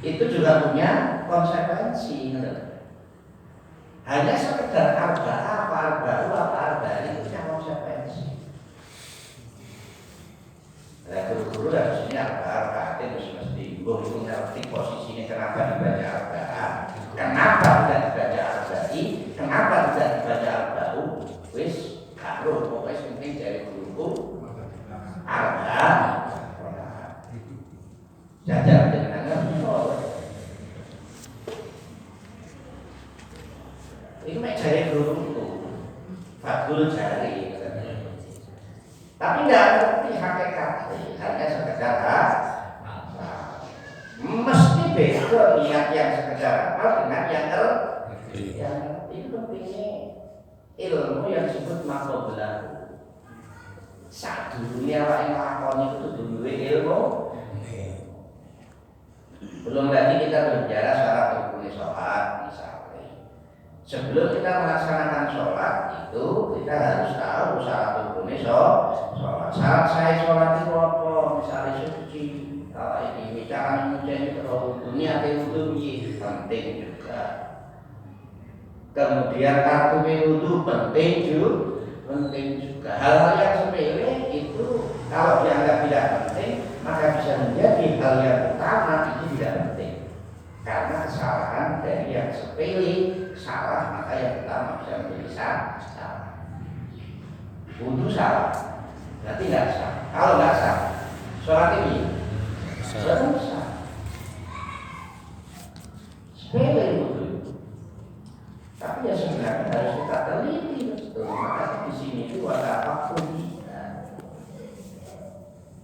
itu juga punya konsekuensi. Hanya sekedar arba itu punya konsekuensi. Nah, guru-guru harusnya arba itu mesti itu ngerti posisinya kenapa dibaca arba, kenapa tidak dibaca arbai, kenapa tidak dibaca arbau. Wis karo pokoknya penting dari guruku arba. Jajar dengan itu mek jari guruku, Fadul jari. Tapi tidak ngerti hakikat, hanya sekedar mesti beda niat yang sekedar apa dengan yang ngerti. Itu pentingnya ilmu yang disebut makobelahu. Saat dunia yang lakoni itu dulu ilmu. Belum lagi kita berbicara syarat rukun sholat misalnya. Sebelum kita melaksanakan sholat itu kita harus tahu syarat rukun sholat. Syarat saya sholat itu apa? Misalnya suci. Kalau ini bicara mengucapkan terlalu dunia itu penting juga. Kemudian kartu wudu penting juga. Hal-hal yang sepele itu kalau dianggap tidak penting maka bisa menjadi hal yang utama itu tidak penting. Karena kesalahan dari yang sepele salah maka yang utama bisa menjadi salah. Wudu salah, berarti nggak sah. Kalau nggak sah, sholat ini sah. Sepele wudu, tapi ya sebenarnya harus kita teliti betul. Maka di sini itu ada apapun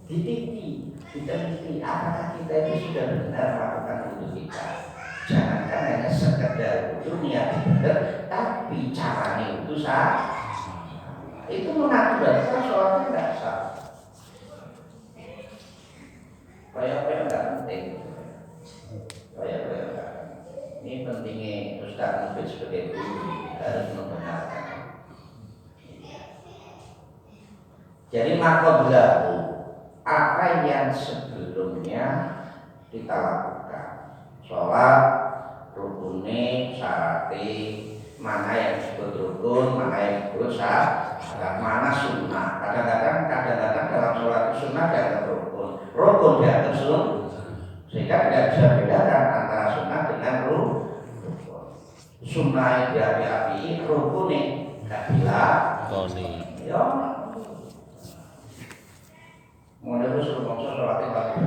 diteliti apakah kita itu sudah benar melakukan wudu kita. Jangankan hanya sekedar wudu niat benar, tapi caranya wudu sah. Itu mengakibatkan sholatnya tidak sah. Kayak nggak penting. Kayak ini pentingnya Ustaz Mufid sebagai guru harus membenarkan. Jadi makobelahu apa yang sebelumnya kita lakukan, sholat, rukune, syarati, mana yang disebut rukun, mana yang disebut syarat, mana sunnah. Kadang-kadang dalam sholat itu sunnah dianggap rukun dianggap sunnah, sehingga tidak bisa bedakan antara sunnah dengan rukun. Sunnah yang diapi-api, rukune tidak bila. Ya. Mulai itu suruh bangsa sholatnya lagi.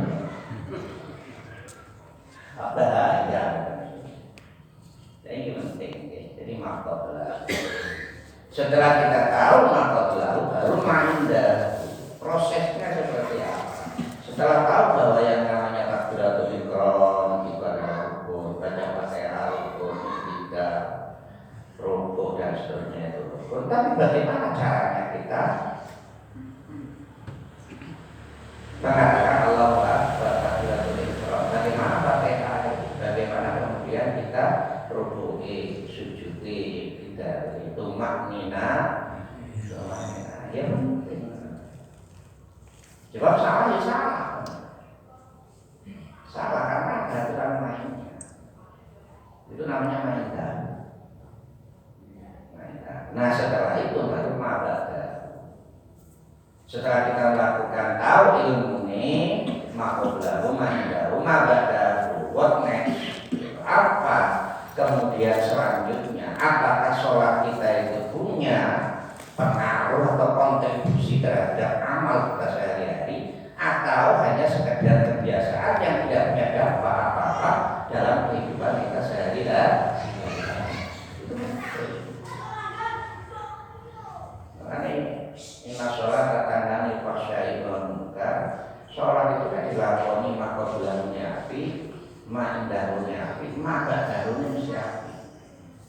Apa ya? Ini penting. Jadi makobelahu. Setelah kita tahu makobelahu, baru maindah. Prosesnya seperti apa? Setelah tahu bahwa yang namanya takbiratul ihram itu adalah rukun, baca Fatihah rukun, tiga rukun dan seterusnya itu rukun. Tapi bagaimana caranya kita mengatakan Allahu Akbar takbiratul ihram? Bagaimana Fatihah? Bagaimana kemudian kita ruku'i, sujudi, kita itu maknina, ya penting. Sebab salah ya salah karena ada aturan mainnya. Itu namanya mainan. Nah setelah itu baru mabadah. Setelah kita melakukan tahu ilmu ini, makobelahu maindahu mabadahu. What next? Apa kemudian selanjutnya? Apakah sholat kita itu punya pengaruh atau kontribusi terhadap amal kita sehari-hari, atau hanya sekedar kebiasaan yang tidak punya dampak apa-apa dalam kehidupan kita sehari-hari? Makanya inna sholat tatandani fasyai wal munkar. Sholat itu kan dilakoni makobelahu api, ma'indahunya api, ma'badahunya mesti api.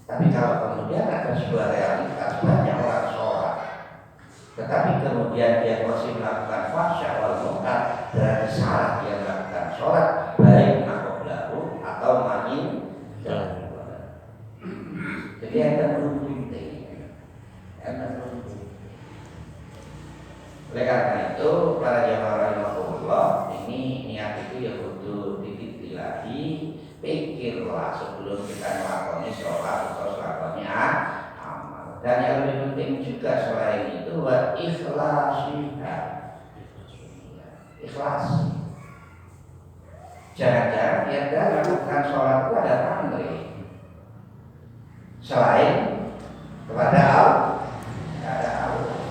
Tapi kalau kemudian ada sebuah realitas banyak orang sholat, tetapi kemudian dia masih melakukan fahsya wal munkar, berarti salah dia melakukan sholat baik makobelahu atau ma'indahu. Jadi ada beruntung. Oleh karena itu para jamaah rahimahullah, ini niat itu ya butuh titik lagi juga selain itu wa ikhlasiha, ikhlas. Jangan-jangan yang lakukan sholat itu ada pamrih selain kepada Allah, ada Allah.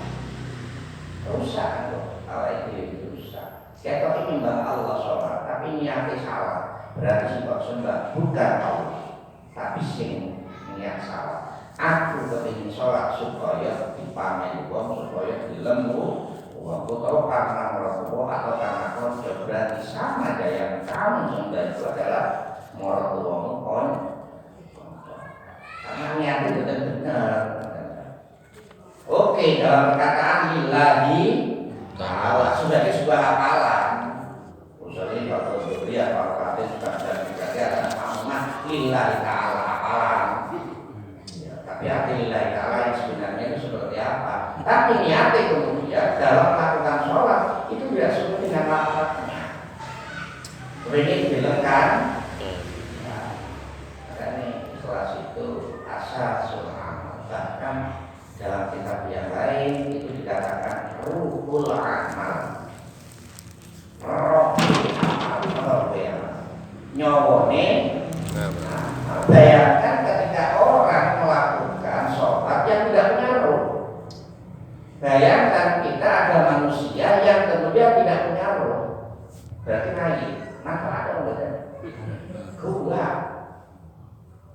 Rusak loh, Allah itu rusak. Kita menyembah Allah sholat, tapi niatnya salah. Berarti sembah bukan Allah, tapi sing niat salah. Aku kepingin sholat supaya dipamer wong, supaya dilemu wong, atau karena mertua atau karena konco. Berarti sama aja yang kamu sembah itu adalah mertuamu konco. Karena niatnya benar-benar. Oke, dalam perkataan lillahi ta'ala sudah sebuah hafalan. Usulnya kalau beri apa kata sudah ada dikatakan amanah lillahi ta'ala hafalan. Ya, tapi arti lillahi ta'ala yang sebenarnya itu seperti apa? Tapi niatnya kemudian dalam melakukan sholat itu tidak sesuai dengan lafaznya. Ini dibilangkan. Makanya ikhlas itu asasul amal. Bahkan dalam kitab yang lain itu dikatakan ruhul amal, rohul amal, nyawone. Bayangkan ketika orang melakukan sholat yang tidak punya roh. Bayangkan kita ada manusia yang kemudian tidak punya roh. Berarti naik, maka ada enggak? Gua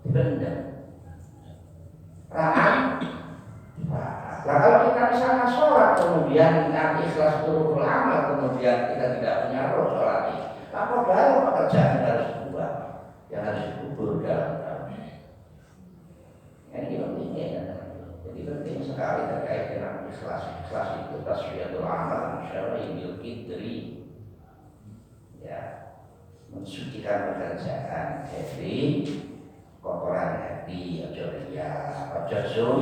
benda ramah. Nah, kalau kita misalnya sholat kemudian nanti ikhlas turun amal kemudian kita tidak punya roh sholat ini, apa baru pekerjaan yang harus dibuat, yang harus dikubur dalam tahun ini pentingnya. Jadi penting sekali terkait dengan ikhlas. Ikhlas itu tasfiyatul amal syar'i qidri, ya, mensucikan pekerjaan dari kotoran hati, ojo riya, ojo sum,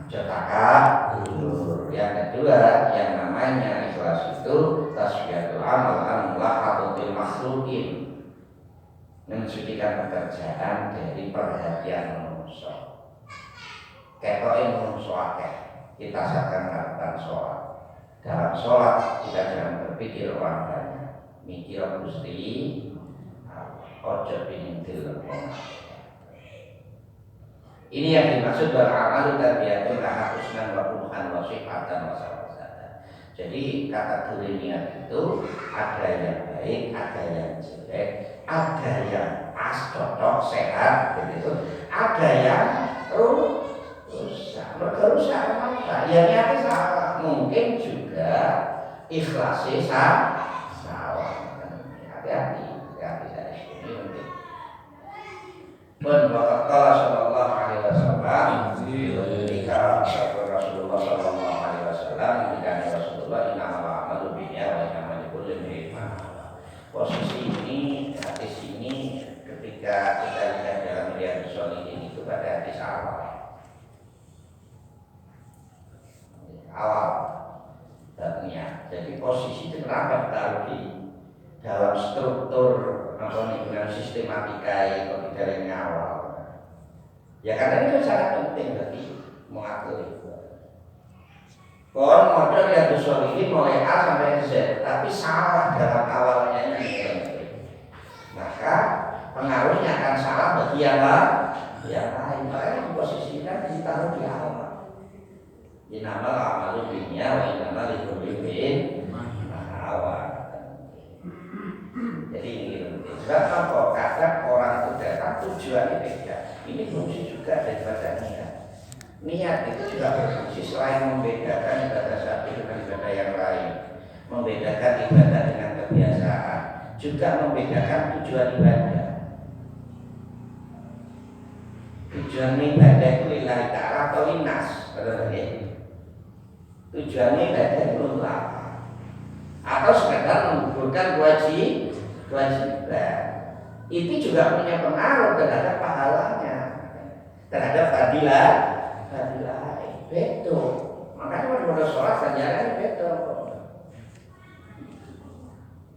ojo takabur. Yang kedua, yang namanya ikhlas itu tasfiyatul amal an mulahadatil makhluqin, mensucikan pekerjaan dari perhatian manusia. Ketoke manusia akeh, kita akan melakukan sholat. Dalam sholat kita jangan berpikir orang banyak, mikir Gusti, ojo pingin dilebon. Ini yang dimaksud beramal tabiatun laha husnan wa qubhan wa sifatan wa sawasatan. Jadi kategori niat itu ada yang baik, ada yang jelek, ada yang pas, cocok, sehat, begitu. Ada yang rusak. Rusak apa? Ya niatnya salah. Mungkin juga ikhlasnya salah. Hati-hati. Dan Allah sallallahu alaihi wasallam ketika Rasulullah sallallahu alaihi wasallam ketika Rasulullah innamal a'malu binniyat wa innamal likulli imrin ma nawa. Posisi ini, hadis ini ketika kita lihat dalam Riyadhus Shalihin itu pada hadis awal babnya. Jadi posisi itu kenapa ditaruh di dalam struktur dengan sistematika dari awal. Ya karena itu sangat penting bagi mengatur itu. Kalau model yang Shalihin mulai A sampai Z, tapi salah dalam awalnya ini. Maka pengaruhnya akan salah bagi yang lain. Makanya posisinya ditaruh di awal. Innamal a'malu binniyat wa innamal likulli imrin ma nawa. Jadi ini sebab apa? Kadang orang itu datang tujuannya beda. Ini fungsi juga daripada niat. Niat itu juga berfungsi selain membedakan ibadah satu dengan ibadah yang lain, membedakan ibadah dengan kebiasaan, juga membedakan tujuan ibadah. Tujuan ibadah itu lillahi ta'ala atau linnas, betul ya? Tujuan ibadah itu apa? Atau sekedar menggugurkan kewajiban. Itu juga punya pengaruh terhadap pahalanya, terhadap fadilah. Betul. Makanya pada sholat ganjarannya betul.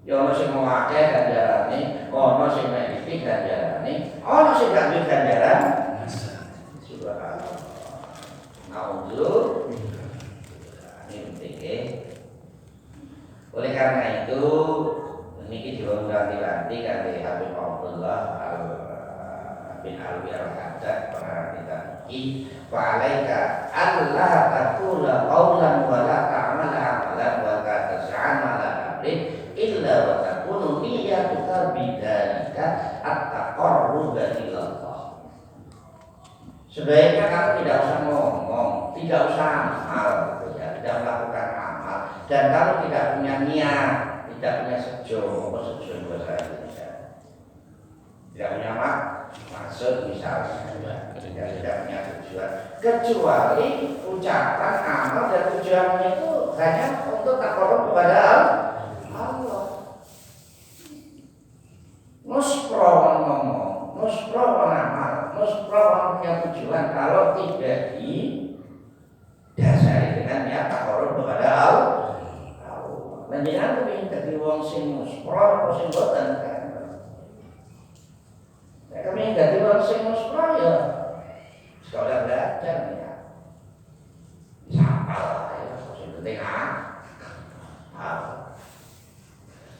Ya ono sing mengakeh ganjarane, ono sing mek iki ganjarane, ono sing gak ganjaran. Subhanallah. Nauzubillah. Oleh karena itu niki diwanti-wanti kali Habib Abdullah bin Alwi al-Haddad pernah kita iki fa alaika Allah taqula qawlan wa la ta'mala amalan wa la tas'ama ala amrin illa wa takunu niyyatuka bidzalika at-taqarrub ila Allah. Sebaiknya kamu tidak usah ngomong, tidak usah amal, gitu ya, tidak melakukan amal, dan kamu tidak punya niat, tidak punya sejo bahasa Indonesia, tidak punya maksud misalnya, tidak punya tujuan, kecuali ucapan amal dan tujuannya itu hanya untuk taqarrub kepada Allah. Muspro ngomong, muspro amal, muspro punya tujuan kalau tidak didasari dengan niat taqarrub kepada Allah. Menjenengan kepengin dadi wong sing muspro apa sing boten kan? Nek kepengin dadi wong sing muspro ya sekolah belajar ya. Sapal ya sing penting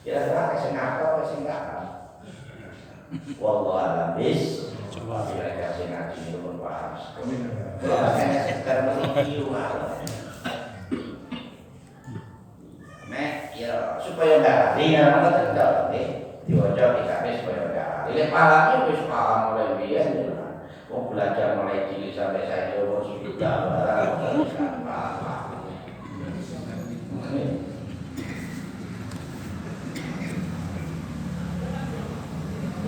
kira-kira sing apa sing enggak. Wallahu a'lam bis. Coba bila kasih ngaji pun paham. Makanya sekarang mengiyu malah. Nek ya supaya enggak ringan banget enggak diwaca dikasih supaya enggak. Ini palanya wis paham mulai biyen. Mau belajar mulai cilik sampai saya umur sudah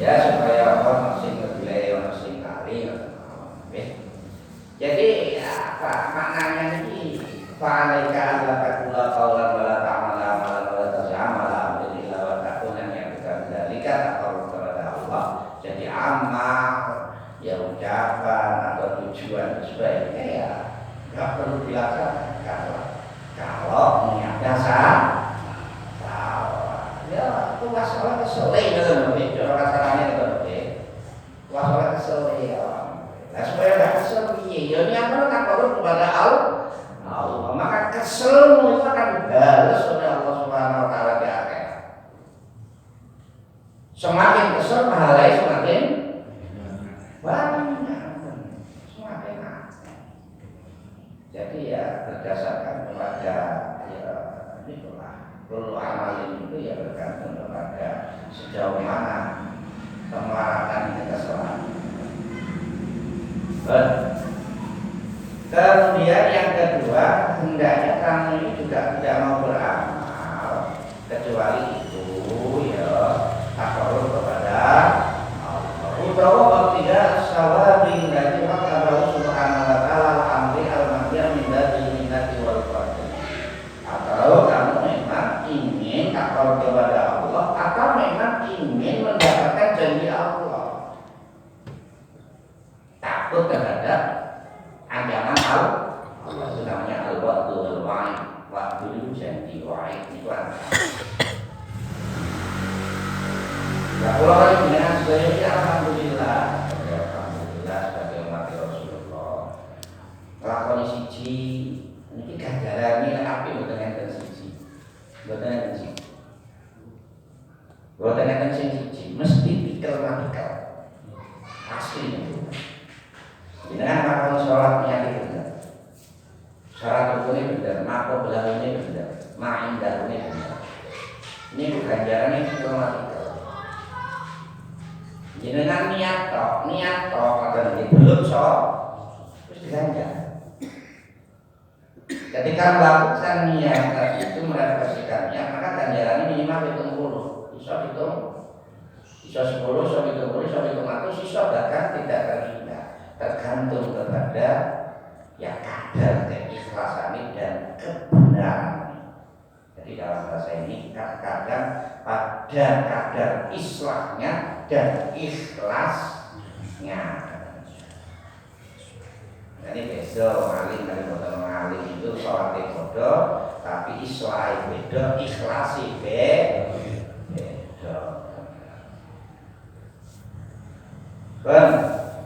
ya supaya orang masih ngelai, orang masih kali. Jadi apa maknanya ini? Fa'alaika alla taqula qawlan wa la ta'mala amalan wa la tas'amala amrin illa wa takuna yang dzalika taqarrub kepada Allah. Jadi amal ya ucapan atau tujuan sebaiknya ya enggak perlu dilaksanakan kalau niat dasar ya itu masalah keselai dalam hidup orang caranya itu masalah keselai ya. Nah supaya enggak kesel piye ya niat taqarrub kepada Allah. Maka keselmu itu akan dibalas oleh Allah Subhanahu wa taala di akhirat. Semakin kesel pahalanya semakin banyak. Semakin banyak. Jadi ya berdasarkan kepada ya itulah perlu amalin itu ya bergantung kepada sejauh mana kemarahan kita selama. Kemudian yang kedua, hendaknya kamu ini juga tidak mau beramal kecuali itu ya taqarrub kepada Allah. Utawa tidak sawabi dari Allah Subhanahu wa taala amri al-madiyah min dzil minnati wal fadl. Atau kamu memang ingin taqarrub kepada Allah atau memang ingin mendapatkan janji Allah. Takut terhadap ancaman Allah itu namanya al-wa'du wal-wa'id. Wa'du itu janji, wa'id itu ancaman. Ya kalau kali dengan sebenarnya alhamdulillah sebagai umat Rasulullah lakoni siji ini ganjarannya api mboten enten siji. Mboten enten siji. Mboten enten siji, mesti tikel-tikel. Asli itu. Dengan makam sholat niat benar, sholat rukunnya benar, makam belakangnya benar, main dalamnya benar. Ini bukan jalannya sistematikal. Dengan niat tok atau belum sholat, terus diganjar. Ketika melakukan niat itu merefleksikannya, maka ganjarannya minimal 70, bisa hitung, bisa 10, bisa hitung 10, bisa hitung 100, bisa bahkan tidak terhingga. Tergantung kepada ya kadar keikhlasan dan kebenaran. Jadi dalam bahasa ini kadang pada kadar islahnya dan ikhlasnya. Jadi beda ngalim dari boten ngalim itu sholat bodoh, tapi islah beda, ikhlasi beda.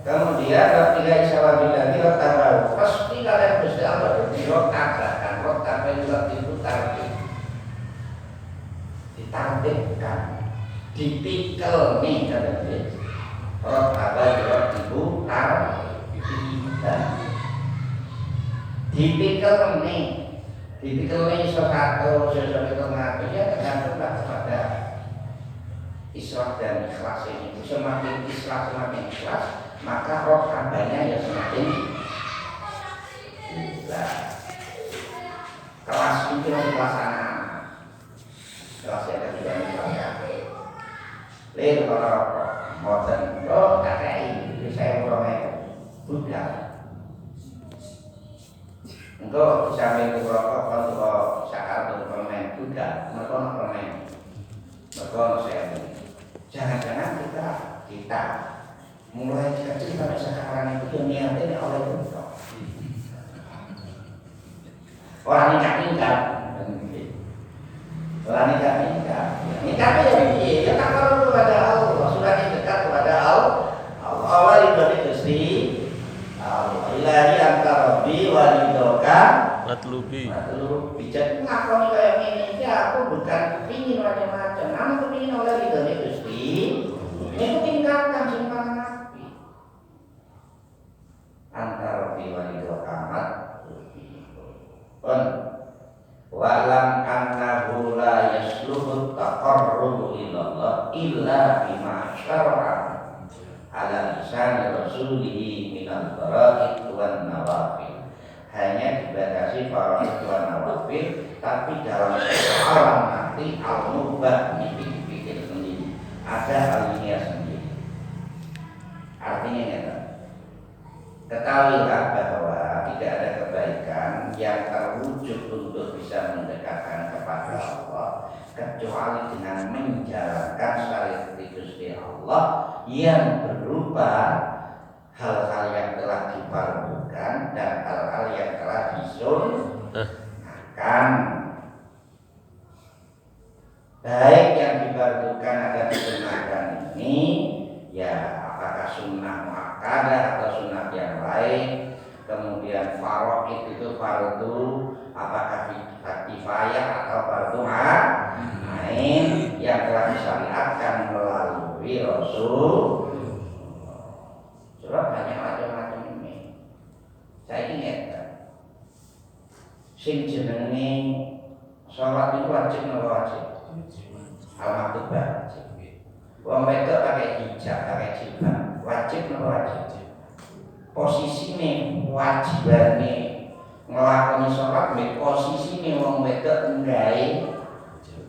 Kemudian ketika isyarat lagi tahu pasti kalian mesti Allah berdirok akan rok tapi juga diputar. ditampilkan, dipikul nih katanya. Roh abad ibu tar dipikul nih satu sesuatu ngatur ya tergantung pada ikhlas dan ikhlas ini. Semakin ikhlas maka roh abadnya ya semakin gila. Kelas itu pelaksana kelas yang kedua misalnya lalu kalau modern KTI saya promil budak engkau bisa minggu rokok kalau saat berpermen budak permen saya jangan-jangan kita mulai kecil sampai sekarang itu niatnya oleh budak orang nikah nikah ya tak perlu kepada Allah sudah dekat kepada Allah itu Gusti Allah ilahi antara rabbi wa ridhoka matlubi jadi ngakoni kayak ini aku bukan kepingin macam-macam namun kepingin oleh ridhonya Gusti itu tingkatkan simpan nabi antara rabbi wa ridhoka matlubi wa'lam annahu la yasluhu taqarrubu ilallah illa bima syara'a ala lisan rasulihi minal fara'id wan nawafil. Hanya dibatasi fara'id wan nawafil, tapi dalam soalan nanti al-mubah dipikir sendiri, ada alinea sendiri. Artinya ketahuilah bahwa tidak ada kebaikan yang terwujud untuk bisa mendekatkan kepada Allah kecuali dengan menjalankan syariat Gusti Allah yang berupa hal-hal yang telah diperlukan dan hal-hal yang telah disunahkan. Baik yang diperlukan ada disunahkan ini ya apakah sunnah muakkadah atau sunnah yang lain. Kemudian faraid itu fardu apakah kifayah atau fardu ain yang telah disyariatkan melalui Rasul. Surat banyak macam-macam ini. Saya ingat sing jenenge salat itu wajib napa wajib? Al-maktubah wajib. Wong wedok pakai hijab, pakai jilbab, wajib napa wajib? Posisine wajibane nglakoni salat mek posisine wong wedok nggawe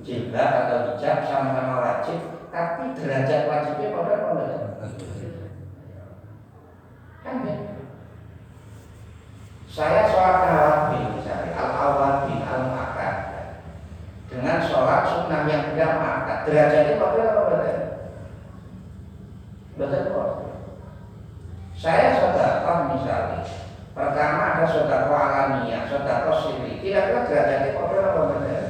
jilbab atau hijab sama-sama wajib, tapi derajat wajibnya padha apa enggak? Kan ya. Saya sholat nawafil misalnya al-awwabin al-mu'akkad dengan sholat sunnah yang tidak mu'akkad derajatnya padha apa enggak? Betul. Saya sedekah misalnya, pertama ada sedekah alamiyah, sedekah sirri, kira-kira derajatnya padha apa enggak?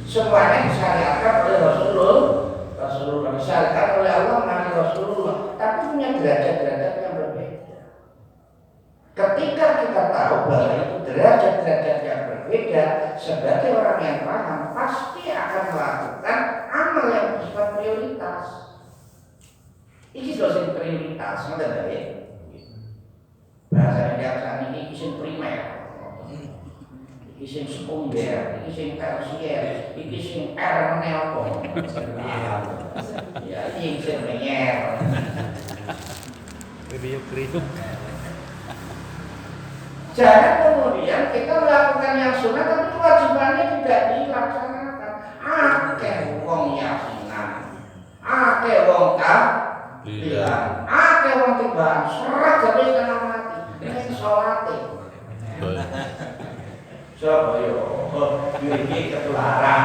Semuanya disyariatkan oleh Rasulullah disyariatkan oleh Allah Nabi Rasulullah, tapi punya derajat-derajat yang berbeda. Ketika kita tahu bahwa itu derajat-derajat yang berbeda, sebagai orang yang paham pasti akan melakukan amal yang bersifat prioritas. Ini dosen prioritas, nggak ya? Bahasa Jakarta ini isim primer, isim sekunder, isim tersier, isim neopon. Ya ini isim penyer. Jangan kemudian kita melakukan yang sunnah tapi kewajibannya tidak dilaksanakan. Akeh wong yasinan, akeh wong bilang, wong tibaan, serat jadi setengah mati. Ini sholatnya. Coba yo, ini ketularan.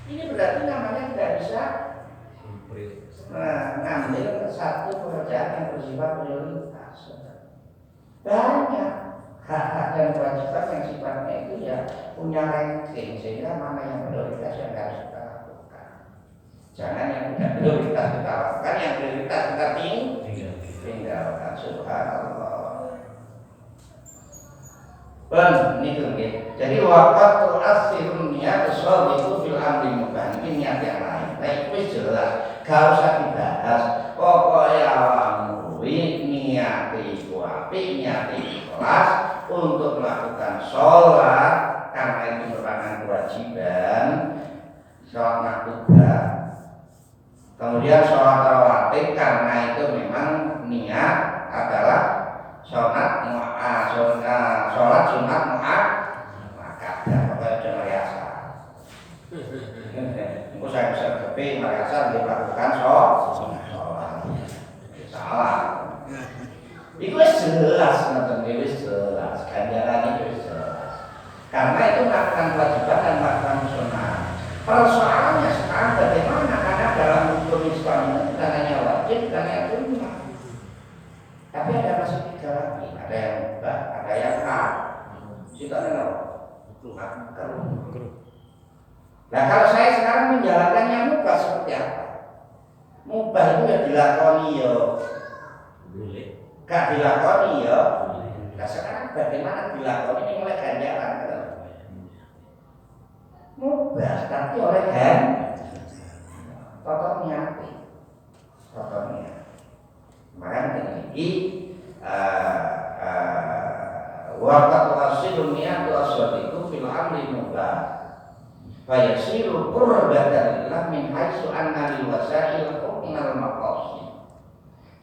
Ini berarti namanya tidak bisa ngambil satu pekerjaan yang bersifat prioritas. Banyak hak-hak dan kewajiban yang sifatnya itu ya punya ranking sehingga mana yang prioritas yang harus kita lakukan. Jangan yang tidak prioritas kita lakukan, yang prioritas kita tinggalkan. Subhanallah. Ben, ini tuh. Jadi waqtu asirun niat itu fil amri mubah ini niat yang lain. Nah itu jelas, gak usah dibahas. Pokoknya awakmu niat itu api, niat ikhlas untuk melakukan sholat karena itu merupakan kewajiban sholat maktubah. Kemudian sholat rawatib karena itu memang niat adalah sholat sunat muakkadah. Pokoknya jangan biasa. Engko saya bisa kepi biasa dilakukan sholat. Salah. Itu jelas ngoten wis jelas. Ganjaran itu jelas. Karena itu melakukan kewajiban dan melakukan sunnah. Persoalannya sekarang bagaimana karena dalam hukum Islam itu bukan hanya wajib, bukan hanya sunnah. Tapi ada masih tiga lagi, ada yang mubah, ada yang haram. Kita tahu. Nah kalau saya sekarang menjalankan yang mubah seperti apa? Mubah itu ya dilakoni ya, gak dilakoni ya. Nah sekarang bagaimana dilakoni ini oleh ganjaran? Mubah tapi oleh total niat. Makanya ini waqat wasilun niat itu fil amri mubah. Fayasiru qurbatan lillah min haitsu anna lil wasail hukmal maqasid.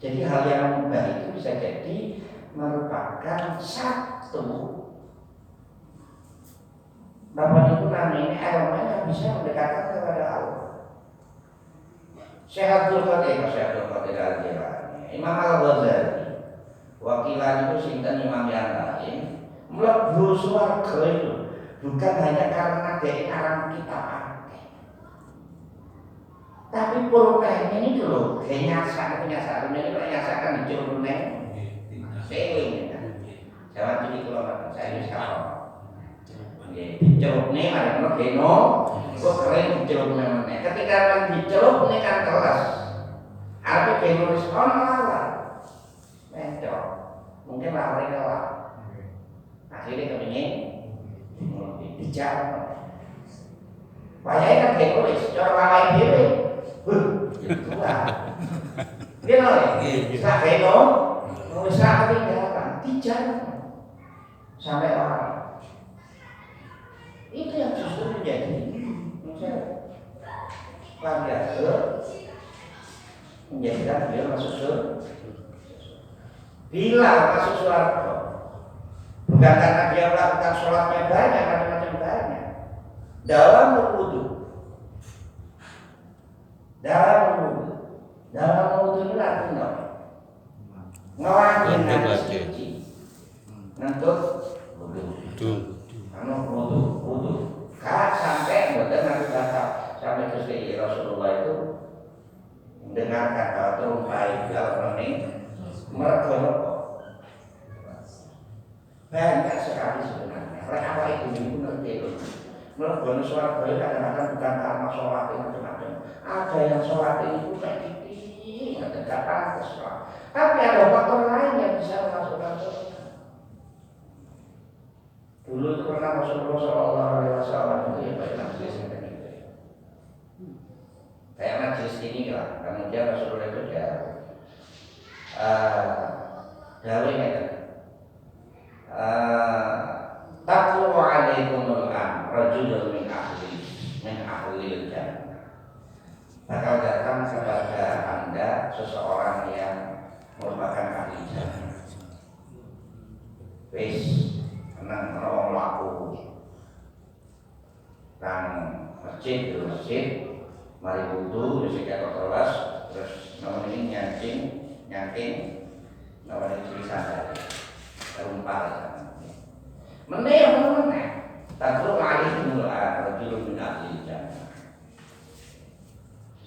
Jadi hal yang mubah itu bisa jadi merupakan satu itu namanya elemen yang bisa mendekatkan kepada Allah. Syekh Qadir Al-Jilani, Imam Al-Ghazali, wakilan itu sinten imam yang lain, mlebu swarga itu bukan hanya karena dia aran kita tapi pulpen ini dulu kenyataan ini penyasakan di jurun neng seling jangan jadi kalau saya ini sekarang dicelup nih ada yang geno kok keren dicelup memangnya ketika kan dicelup nih kan kelas arti geno respon lawan mencok mungkin lawan kalah akhirnya kepingin bicara wajahnya kan egois, cara lawan diri itu lah dia loh, bisa geno bisa ketinggalan, bicara sampai orang itu yang justru menjadi biasa menjadikan beliau masuk surga. Bila masuk surga bukan karena dia melakukan sholatnya banyak, macam-macam banyak dalam berwudu ini artinya ngelangin nanti suci ngentut wudu kak sampai betul nanti sampai Gusti Rasulullah itu mendengarkan bahwa terumpai dalam ini mereka banyak sekali sebenarnya. Mereka apa itu ngerti loh. Mereka sholat itu kadang-kadang bukan karena sholat macam-macam. Ada yang sholat itu kayak gini, nggak pantas sholat. Tapi ada faktor lain yang bisa memasukkan sholat. Dulu itu pernah Rasulullah SAW itu ya baik majelis yang gitu. Kayak majelis ini lah. Kemudian Rasulullah itu dia gawe ngeten. Taqulu alaikumul am rajulun min ahli jannah. Bakal datang kepada Anda seseorang yang merupakan ahli jannah. Wis menang wong laku. Nang masjid mari wudu wis kaya kelas terus nomor ini nyangking nomor ini tulisan terumpal meneh takru alihul rajulun min ahli jannah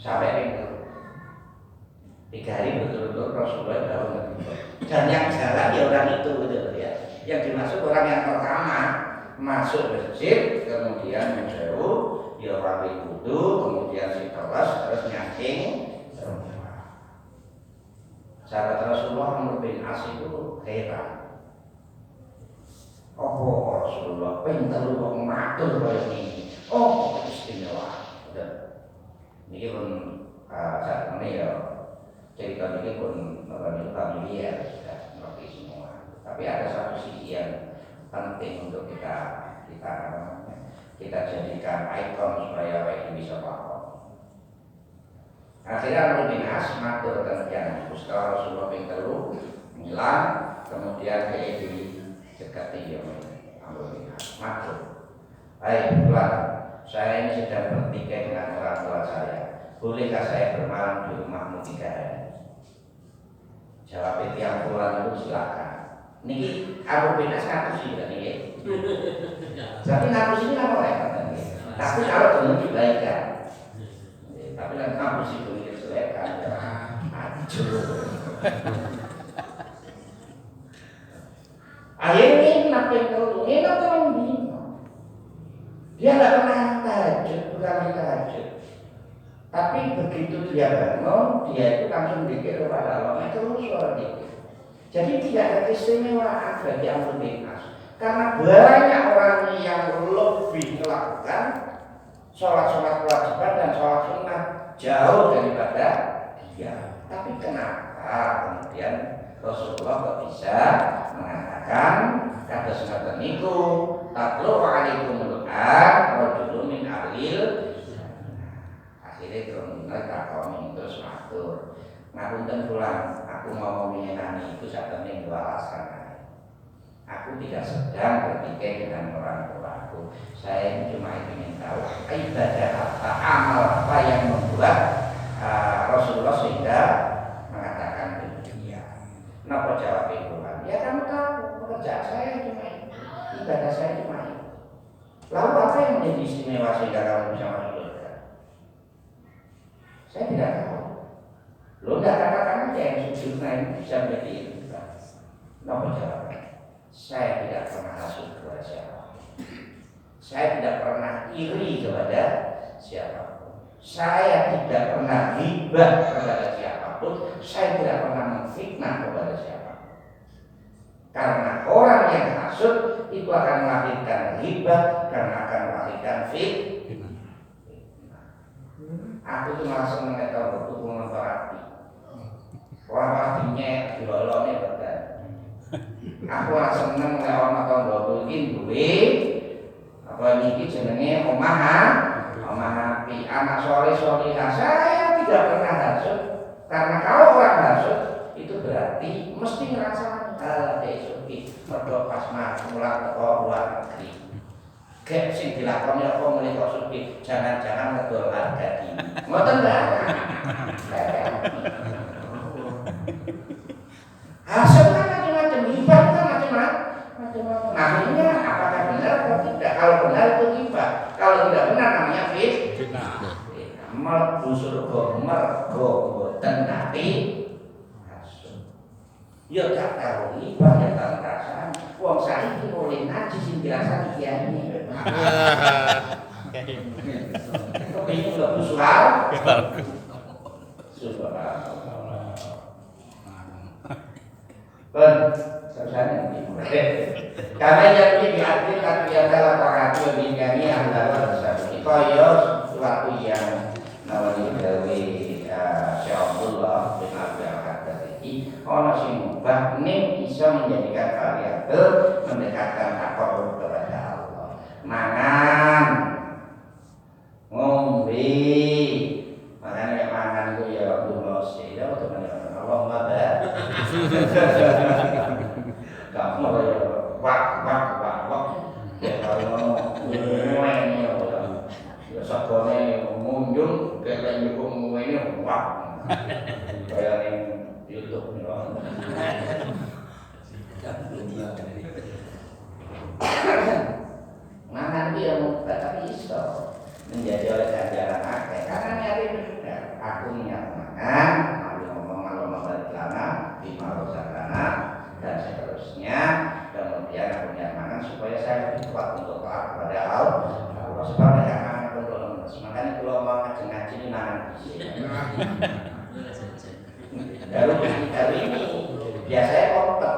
sampai itu 3 hari betul-betul Rasulullah dalam dan yang jalan ya orang itu gitu ya yang dimaksud orang yang pertama masuk masjid kemudian menjauh dia rapi wudu kemudian si kelas terus nyangking sahabat Rasulullah Amr bin As itu heran. Apa Rasulullah pinter kok matur kaya ini? Oh Ini pun saat ini ya cerita ini pun familiar sudah mengerti semua. Tapi ada satu sisi yang penting untuk kita jadikan ikon supaya ini bisa paham. Akhirnya Amr bin As matur tentang Gusti Rasulullah bin Telu ngilang, kemudian kayak di dekati ya Amr bin As matur. Baik, pulang. Saya ini sedang bertikai dengan orang tua saya. Bolehkah saya bermalam di rumahmu 3 hari? Jawab yang pulang itu silakan. Niki Amr bin As ngaku sih kan niki. Tapi ngaku sini apa ya? Tapi kalau belum dibaikan. Tapi kan ngaku sih belum diselesaikan. Aduh. Akhirnya nabi kalau ini orang bingung. Dia nggak pernah tahajud, bukan tahajud. Tapi begitu dia bangun, dia itu langsung dikir kepada Allah. Itu suara dikir. Jadi tidak ada keistimewaan bagi Amr bin As. Karena banyak orang yang lebih melakukan sholat-sholat kewajiban dan sholat sunnah jauh daripada dia. Tapi kenapa kemudian Rasulullah kok bisa mengatakan kata sunatan niku tatlu alaikumul rajulun min ahlil. Akhirnya terus takoni terus matur. Ngapunten pulang, aku mau menyenani itu satene dua alasan. Aku tidak sedang bertikai dengan orang tuaku. Saya cuma ingin tahu ibadah apa, amal apa yang membuat Rasulullah sehingga mengatakan demikian. Napa jawab pulang? Ya kamu tahu pekerjaan saya cuma itu, ibadah saya cuma itu. Lalu apa yang menjadi istimewa sehingga kamu bisa masuk surga? Saya tidak tahu. Lo tidak katakan aja yang sujud ini bisa menjadi itu. Napa jawabnya? Saya tidak pernah hasud kepada siapa. Saya tidak pernah iri kepada siapapun. Saya tidak pernah ghibah kepada siapapun. Saya tidak pernah memfitnah kepada siapapun. Karena orang yang hasud itu akan melahirkan ghibah dan akan melahirkan fitnah. Aku cuma senang kalau hubungan terapi. Orang pastinya dilolongnya betul. Aku rasa seneng nek ana tangga iki duwe apa niki jenenge omah api anak soleh-solehah. Saya tidak pernah hasud karena kalau orang hasud itu berarti mesti ngerasa esuk iki mergo pas mulang teko luar negeri. Gek sing dilakoni apa mulih kok suki jangan-jangan ngedol harga diri. Ngoten ta? Hasud kan macam-macam, hibah kan macam-macam. Namanya apakah benar atau tidak? Kalau benar itu hibah, kalau tidak benar namanya fitnah. Mlebu surga mergo boten nate hasud. Ya gak tahu hibah ya tak perasaan. Wong saiki mulai ngaji sing dirasani kiai. Kok ini mlebu surga? Subhanallah. Selesai karena yang ini diartikan biasa laporan bingkani adalah sesuatu kaya suatu yang namanya dari Syaikhullah bin Abdul Haddad ini orang sing mubah ini bisa menjadikan variabel mendekatkan takwa kepada Allah. Mangan, ngombe, makanya mangan itu ya dumosi ya teman-teman Allah mabah. Kamu ya wak ya kalau ngomongnya ya sakone munjung kayak nyukung ngomongnya wak kayak yang YouTube nih mangan dia mau tapi iso menjadi oleh ajaran akeh karena nyari benar aku niat mangan dan seterusnya, kemudian aku nyatakan supaya saya lebih kuat untuk taat kepada Allah. Sebab jangan aku belum makanya kalau mau ngaji ini nanti. Dari ini biasanya kompet.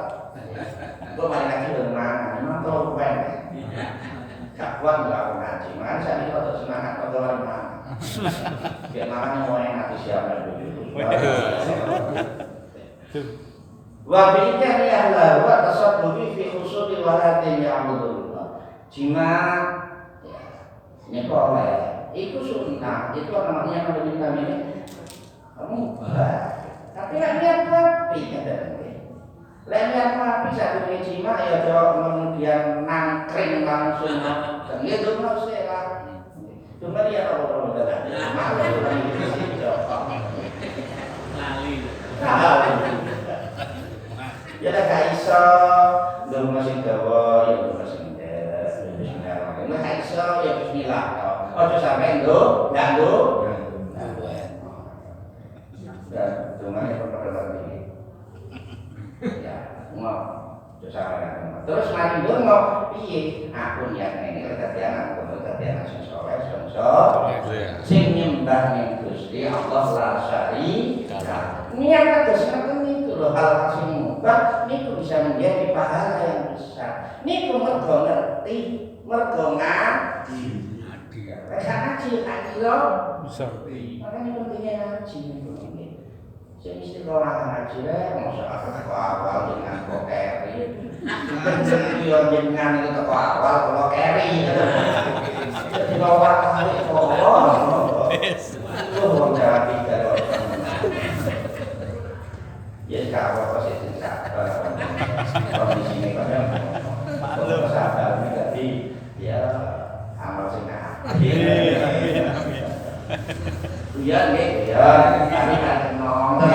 Gue main ngaji belum mana, memang terlalu banyak. Gak kuat nggak ngaji. Makanya saya ini kalau semangat kalau lama. Biar makanya mau yang ngaji siapa dulu. Wabihnya ni ahla wa tasabbuhi fi usuli waladin ya'budullah. Jima nyekole itu sunnah, itu namanya kalau kita ini kamu tapi niat rapi ada. Niat rapi satu jima ya kemudian nangkring langsung dan itu masalah. Cuma dia kalau malu ya gak iso ndung masih dawa ya masih bismillah. Nek gak iso ya bismillah. Ojo sampe nduk, gak nduk. Dan cuma ya perkara iki. Ya, mau ojo sampe. Terus mari nduk mau piye? Aku niat ngene kedadian aku kedadian sing saleh sing nyembah ning Gusti Allah la syarika. Niat kados ngoten niku lho hal sing mubah niku bisa menjadi pahala yang besar. Niku mergo ngerti, mergo ngaji. Wis ngaji lho. Bisa. Makane pentingnya ngaji niku. Sing istiqomah ngaji mosok aku awal dengan kok keri. Yo jenengan iki teko awal kok keri. Jadi ora kok. Wong Jawa Timur. Ya kalau posisi kondisi ini kan maklum sabar ini jadi ya amal senang. Iya nih ya kami kan nong.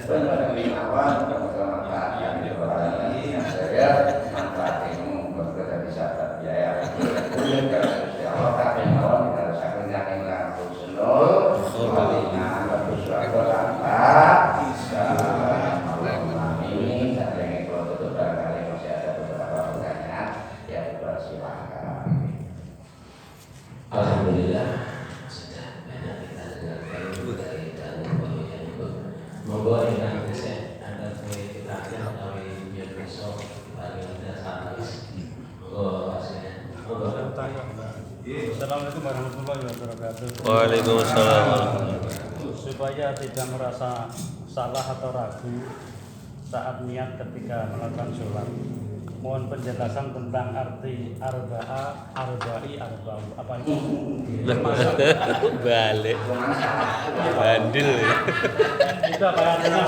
Benar awan sama-sama perhatian di orang ini saya manfaatin bekerja di sahabat biaya. Kemudian kalau Allah tapi mohon kita harus akan yang langsung senul. Soalnya bagus suatu tanpa. Alhamdulillah sudah banyak kita dengarkan dari tamu yang ikut. Moga dengan saya ada terakhir dari biar besok bagi kita salis. Moga saya. Assalamualaikum warahmatullahi wabarakatuh. Waalaikumsalam. Supaya tidak merasa salah atau ragu saat niat ketika melakukan sholat, mohon penjelasan tentang arti arba'i arba'u. Apa itu? Balik. Bandel. Itu apa artinya?